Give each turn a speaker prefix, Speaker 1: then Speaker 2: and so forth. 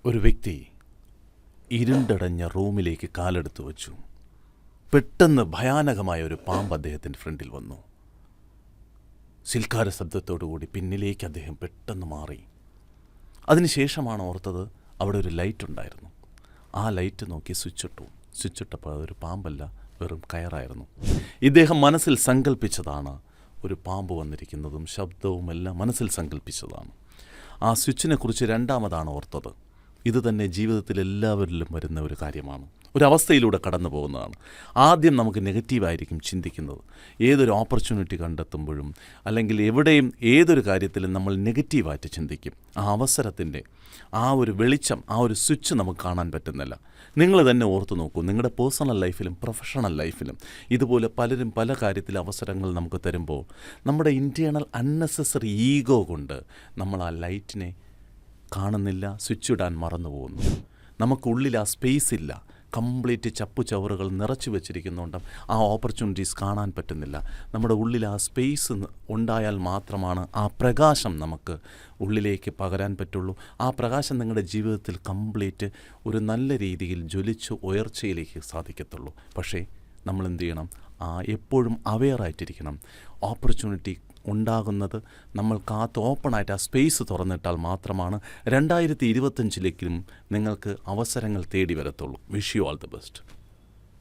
Speaker 1: ഒരു വ്യക്തി ഇരുണ്ടടഞ്ഞ റൂമിലേക്ക് കാലെടുത്തു വച്ചു. പെട്ടെന്ന് ഭയാനകമായ ഒരു പാമ്പ് അദ്ദേഹത്തിൻ്റെ ഫ്രണ്ടിൽ വന്നു. സിൽക്കാര ശബ്ദത്തോടുകൂടി പിന്നിലേക്ക് അദ്ദേഹം പെട്ടെന്ന് മാറി. അതിനുശേഷമാണ് ഓർത്തത് അവിടെ ഒരു ലൈറ്റ് ഉണ്ടായിരുന്നു. ആ ലൈറ്റ് നോക്കി സ്വിച്ചിട്ടപ്പോൾ അതൊരു പാമ്പല്ല, വെറും കയറായിരുന്നു. ഇദ്ദേഹം മനസ്സിൽ സങ്കല്പിച്ചതാണ് ഒരു പാമ്പ് വന്നിരിക്കുന്നതും ശബ്ദവും എല്ലാം മനസ്സിൽ സങ്കല്പിച്ചതാണ്. ആ സ്വിച്ചിനെക്കുറിച്ച് രണ്ടാമതാണ് ഓർത്തത്. ഇത് തന്നെ ജീവിതത്തിൽ എല്ലാവരിലും വരുന്ന ഒരു കാര്യമാണ്, ഒരവസ്ഥയിലൂടെ കടന്നു പോകുന്നതാണ്. ആദ്യം നമുക്ക് നെഗറ്റീവായിരിക്കും ചിന്തിക്കുന്നത്. ഏതൊരു ഓപ്പർച്യൂണിറ്റി കണ്ടെത്തുമ്പോഴും അല്ലെങ്കിൽ എവിടെയും ഏതൊരു കാര്യത്തിലും നമ്മൾ നെഗറ്റീവായിട്ട് ചിന്തിക്കും. ആ അവസരത്തിൻ്റെ ആ ഒരു വെളിച്ചം, ആ ഒരു സ്വിച്ച് നമുക്ക് കാണാൻ പറ്റുന്നില്ല. നിങ്ങൾ തന്നെ ഓർത്തു നോക്കൂ, നിങ്ങളുടെ പേഴ്സണൽ ലൈഫിലും പ്രൊഫഷണൽ ലൈഫിലും ഇതുപോലെ പലരും പല കാര്യത്തിൽ അവസരങ്ങൾ നമുക്ക് തരുമ്പോൾ നമ്മുടെ ഇൻറ്റേർണൽ അൺനെസസറി ഈഗോ കൊണ്ട് നമ്മൾ ആ ലൈറ്റിനെ കാണുന്നില്ല, സ്വിച്ച് ഇടാൻ മറന്നു പോകുന്നു. നമുക്കുള്ളിൽ ആ സ്പേസ് ഇല്ല, കംപ്ലീറ്റ് ചപ്പുചവറുകൾ നിറച്ചു വെച്ചിരിക്കുന്നുണ്ട്. ആ ഓപ്പർച്യൂണിറ്റീസ് കാണാൻ പറ്റുന്നില്ല. നമ്മുടെ ഉള്ളിൽ ആ സ്പേസ് ഉണ്ടായാൽ മാത്രമാണ് ആ പ്രകാശം നമുക്ക് ഉള്ളിലേക്ക് പകരാൻ പറ്റുള്ളൂ. ആ പ്രകാശം നിങ്ങളുടെ ജീവിതത്തിൽ കംപ്ലീറ്റ് ഒരു നല്ല രീതിയിൽ ജ്വലിച്ച് ഉയർച്ചയിലേക്ക് സാധിക്കത്തുള്ളൂ. പക്ഷേ നമ്മൾ എന്ത് ചെയ്യണം? എപ്പോഴും അവെയറായിട്ടിരിക്കണം. ഓപ്പർച്യൂണിറ്റി ഉണ്ടാകുന്നത് നമ്മൾ ഓപ്പണായിട്ട് ആ സ്പേസ് തുറന്നിട്ടാൽ മാത്രമാണ് 2025 നിങ്ങൾക്ക് അവസരങ്ങൾ തേടി വരത്തുള്ളൂ. Wish you all the best.